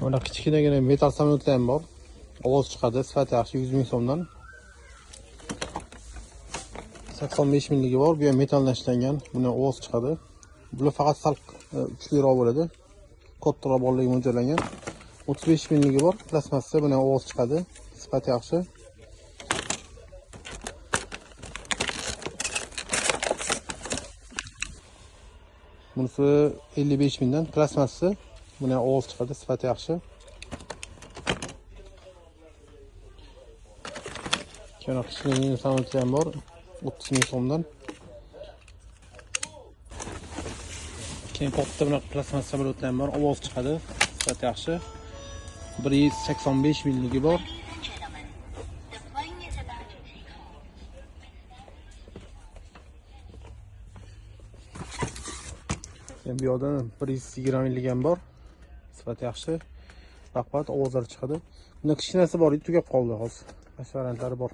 Mana kichkinagina metal samolyotlar ham bor. Ovoz chiqadi, sifati yaxshi, 100 ming so'mdan. 85 milligi bor, bu ham metaldan ishlangan. Buni ovoz chiqadi. Bular faqat sal kuchliroq bo'ladi. Kattaroq borligi mo'ljallangan. 35 milligi bor, plastmassa, buni ovoz chiqadi, sifati yaxshi. Bunisi 55 mingdan, plastmassa, buni ovoz chiqadi, sifati yaxshi. Keyin kichkina samolyotlar ham bor, 30 ming so'mdan. Keyin katta bunaqa plastmassa samolyotlar ham bor, ovoz chiqadi, sifati yaxshi. 185 milligi bor. Bu yoqda 120 milligi ham bor. Sifati yaxshi. Baqbat ovozlar chiqadi. Bunda kichkinasi bor edi, tugab qoldi hozir. Boshqa variantlari bor.